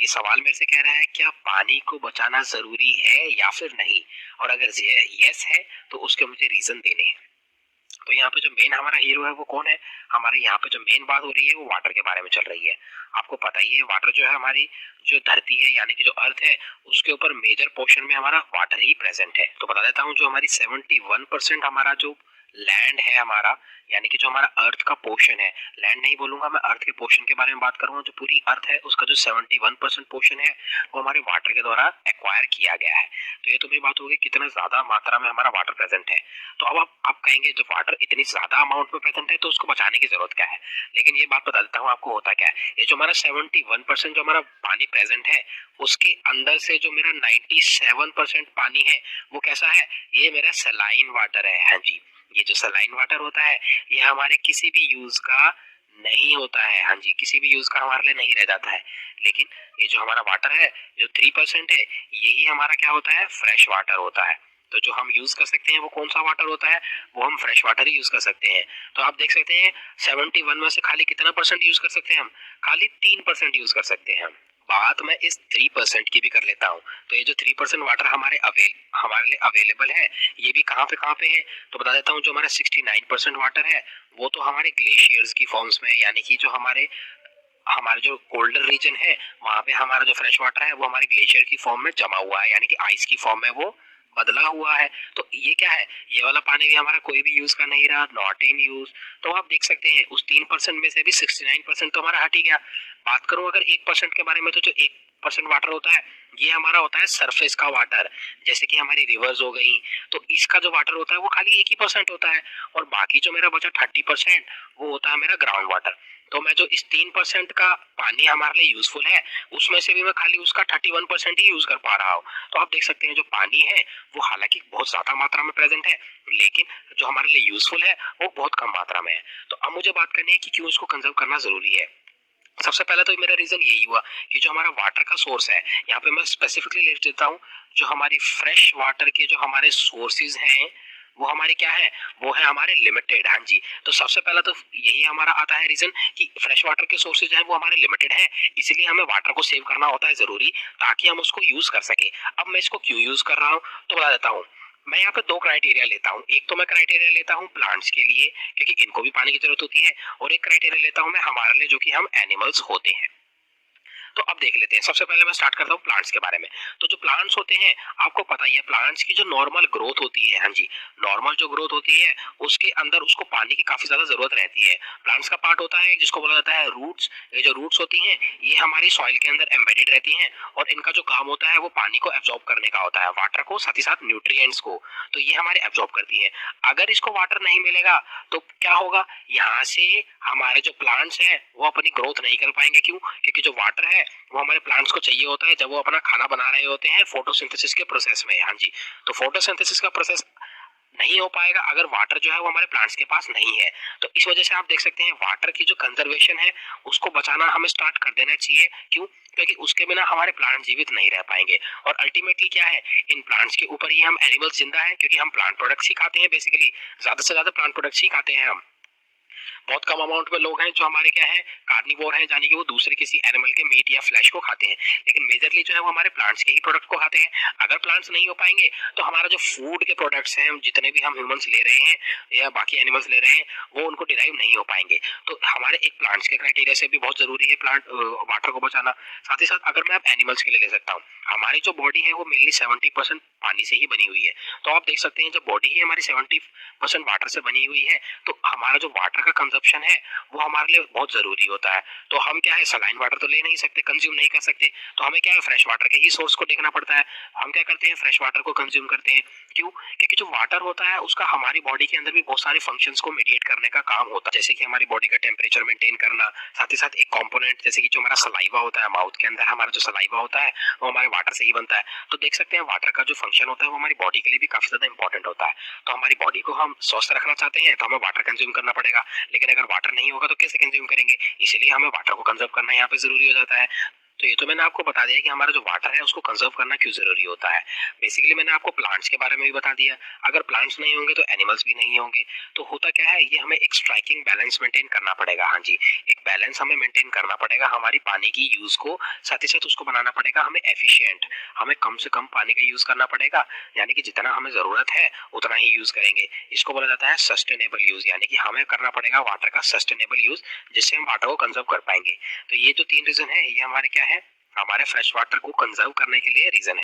ये सवाल मेरे से कह रहा है क्या पानी को बचाना ज़रूरी है या फिर नहीं? और अगर यस है तो उसके मुझे रीज़न देने हैं। तो यहाँ पे जो मेन हमारा हीरो है वो कौन है? हमारे यहाँ पे जो मेन बात हो रही है वो वाटर के बारे में चल रही है। आपको पता ही है वाटर जो है हमारी जो धरती है यानी कि जो अर्थ है उसके ऊपर मेजर पोर्शन में हमारा वाटर ही प्रेजेंट है। तो बता देता हूँ जो हमारी 71% हमारा जो लैंड है हमारा यानी कि जो हमारा अर्थ का पोर्शन है, लैंड नहीं बोलूंगा मैं, अर्थ के पोर्शन के बारे में बात करूंगा, जो पूरी अर्थ है उसका जो 71% पोर्शन है वो हमारे वाटर के द्वारा एक्वायर किया गया है। तो ये तो मेरी बात होगी कितना ज्यादा मात्रा में हमारा वाटर प्रेजेंट है। तो अब आप कहेंगे जब वाटर इतनी ज्यादा अमाउंट में प्रेजेंट है तो उसको बचाने की जरूरत क्या है? लेकिन ये बात बता देता हूँ आपको होता क्या है। ये जो हमारा 71% जो हमारा पानी प्रेजेंट है उसके अंदर से जो मेरा 97% पानी है वो कैसा है? ये मेरा सलाइन वाटर है। हाँ जी, ये जो सलाइन वाटर होता है ये हमारे किसी भी यूज का नहीं होता है। हाँ जी, किसी भी यूज का हमारे लिए नहीं रह जाता है। लेकिन ये जो हमारा वाटर है जो 3% है यही हमारा क्या होता है? फ्रेश वाटर होता है। तो जो हम यूज कर सकते हैं वो कौन सा वाटर होता है? वो हम फ्रेश वाटर ही यूज कर सकते हैं। तो आप देख सकते हैं 71 में से खाली कितना परसेंट यूज कर सकते हैं हम? खाली 3% यूज कर सकते हैं हम। बात मैं इस 3% की भी कर लेता हूँ। तो ये जो 3% वाटर हमारे लिए अवेलेबल है ये भी कहाँ पे है? तो बता देता हूँ जो हमारा 69% वाटर है वो तो हमारे ग्लेशियर्स की फॉर्म्स में है, यानी कि जो हमारे हमारे जो कोल्डर रीजन है वहां पे हमारा जो फ्रेश वाटर है वो हमारे ग्लेशियर की फॉर्म में जमा हुआ है, यानी कि आइस की फॉर्म में वो बदला हुआ है। तो ये क्या है? ये वाला पानी भी हमारा कोई भी यूज का नहीं रहा, नॉट इन यूज। तो आप देख सकते हैं उस 3% में से भी 69% तो हमारा हट ही गया। बात करूं अगर 1% के बारे में तो जो 1% वाटर होता है ये हमारा होता है सरफेस का वाटर, जैसे कि हमारी रिवर्स हो गई। तो इसका जो वाटर होता है वो खाली 1% होता है और बाकी जो मेरा बचा 30% वो होता है मेरा ग्राउंड वाटर। तो मैं जो इस 3% का पानी हमारे लिए यूजफुल है उसमें से भी मैं खाली उसका 31% ही यूज कर पा रहा हूँ। तो आप देख सकते हैं जो पानी है वो हालांकि बहुत ज्यादा मात्रा में प्रेजेंट है लेकिन जो हमारे लिए यूजफुल है वो बहुत कम मात्रा में है। तो अब मुझे बात करनी है कि क्यों इसको कंजर्व करना जरूरी है। सबसे पहले तो मेरा रीजन यही हुआ कि जो हमारा वाटर का सोर्स है यहाँ पे मैं स्पेसिफिकली लिख देता हूँ। जो हमारी फ्रेश वाटर के जो हमारे सोर्सेज हैं वो हमारे क्या है? वो है हमारे लिमिटेड। हाँ जी, तो सबसे पहला तो यही हमारा आता है रीजन कि फ्रेश वाटर के सोर्सेज हैं वो हमारे लिमिटेड हैं, इसीलिए हमें वाटर को सेव करना होता है जरूरी ताकि हम उसको यूज कर सके। अब मैं इसको क्यों यूज कर रहा हूँ तो बता देता हूँ। मैं यहाँ पे दो क्राइटेरिया लेता हूँ। एक तो मैं क्राइटेरिया लेता हूँ प्लांट्स के लिए क्योंकि इनको भी पानी की जरूरत होती है, और एक क्राइटेरिया लेता हूँ मैं हमारे लिए जो कि हम एनिमल्स होते हैं। तो अब देख लेते हैं, सबसे पहले मैं स्टार्ट करता हूँ प्लांट्स के बारे में। तो जो प्लांट्स होते हैं आपको पता ही है प्लांट्स की जो नॉर्मल ग्रोथ होती है, हाँ जी, नॉर्मल जो ग्रोथ होती है उसके अंदर उसको पानी की काफी ज्यादा जरूरत रहती है। प्लांट्स का पार्ट होता है जिसको बोला जाता है रूट्स। ये जो रूट्स होती हैं ये हमारी सॉइल के अंदर एम्बेडेड रहती हैं और इनका जो काम होता है वो पानी को एब्जॉर्ब करने का होता है, वाटर को साथ ही साथ न्यूट्रिएंट्स को। तो ये हमारे एब्जॉर्ब करती है। अगर इसको वाटर नहीं मिलेगा तो क्या होगा? यहाँ से हमारे जो प्लांट्स हैं वो अपनी ग्रोथ नहीं कर पाएंगे। क्यों? क्योंकि जो वाटर है वो हमारे प्लांट्स को चाहिए होता है जब वो अपना खाना बना रहे होते हैं फोटोसिंथेसिस के प्रोसेस में। हाँ जी, तो फोटोसिंथेसिस का प्रोसेस नहीं हो पाएगा अगर वाटर जो है वो हमारे प्लांट्स के पास नहीं है। तो इस वजह से आप देख सकते हैं वाटर की जो कंजर्वेशन है उसको बचाना हमें स्टार्ट कर देना चाहिए। क्यों? क्योंकि उसके बिना हमारे प्लांट जीवित नहीं रह पाएंगे। और अल्टीमेटली क्या है, इन प्लांट्स के ऊपर ही हम एनिमल्स जिंदा है क्योंकि हम प्लांट प्रोडक्ट्स ही खाते हैं। बेसिकली ज्यादा से ज्यादा प्लांट प्रोडक्ट्स ही खाते हैं हम। बहुत कम अमाउंट में लोग हैं जो हमारे क्या है कार्निवोर हैं, यानी कि वो दूसरे किसी एनिमल के मीट या फ्लैश को खाते हैं, लेकिन मेजरली जो है वो हमारे प्लांट्स के ही प्रोडक्ट को खाते हैं। अगर प्लांट्स नहीं हो पाएंगे तो हमारा जो फूड के प्रोडक्ट्स हैं जितने भी हम ह्यूमंस ले रहे हैं या बाकी एनिमल्स ले रहे हैं वो उनको डिराइव नहीं हो पाएंगे। तो हमारे एक प्लांट्स के क्राइटेरिया से भी बहुत जरूरी है प्लांट वाटर को बचाना। साथ ही साथ अगर मैं अब एनिमल्स के लिए ले सकता हूँ, हमारी जो बॉडी है वो मेनली 70% पानी से ही बनी हुई है। तो आप देख सकते हैं जब बॉडी ही हमारी 70% वाटर से बनी हुई है तो हमारा जो वाटर का कंजप्शन है वो हमारे लिए बहुत जरूरी होता है। तो हम क्या है सलाइन वाटर तो ले नहीं सकते, कंज्यूम नहीं कर सकते, तो हमें क्या है फ्रेश वाटर के ही सोर्स को देखना पड़ता है। हम क्या करते हैं फ्रेश वाटर को कंज्यूम करते हैं। क्यों? क्योंकि जो वाटर होता है उसका हमारी बॉडी के अंदर भी बहुत सारे फंक्शंस को मीडिएट करने का काम होता है, जैसे कि हमारी बॉडी का टेम्परेचर मेंटेन करना। साथ ही साथ एक कंपोनेंट जैसे कि जो हमारा सलाइवा होता है, माउथ के अंदर हमारा जो सलाइवा होता है वो हमारे वाटर से ही बनता है। तो देख सकते हैं वाटर का जो फंक्शन होता है वो हमारी बॉडी के लिए भी काफी ज्यादा इंपॉर्टेंट होता है। तो हमारी बॉडी को हम स्वस्थ रखना चाहते हैं तो हमें वाटर कंज्यूम करना पड़ेगा, लेकिन अगर वाटर नहीं होगा तो कैसे कंज्यूम करेंगे? इसलिए हमें वाटर को कंजर्व करना यहाँ पे जरूरी हो जाता है। तो ये तो मैंने आपको बता दिया कि हमारा जो वाटर है उसको कंजर्व करना क्यों जरूरी होता है। बेसिकली मैंने आपको प्लांट्स के बारे में भी बता दिया। अगर प्लांट्स नहीं होंगे तो एनिमल्स भी नहीं होंगे। तो होता क्या है, ये हमें एक स्ट्राइकिंग बैलेंस मेंटेन करना पड़ेगा। हाँ जी, एक बैलेंस हमें मेंटेन करना पड़ेगा हमारी पानी की यूज को, साथ ही साथ उसको बनाना पड़ेगा हमें एफिशिएंट। हमें कम से कम पानी का यूज करना पड़ेगा, यानी कि जितना हमें जरूरत है उतना ही यूज करेंगे। इसको बोला जाता है सस्टेनेबल यूज, यानी कि हमें करना पड़ेगा वाटर का सस्टेनेबल यूज, जिससे हम वाटर को कंजर्व कर पाएंगे। तो ये जो 3 रीजन है, ये हमारे क्या है, हमारे फ्रेश वाटर को कंजर्व करने के लिए रीजन है।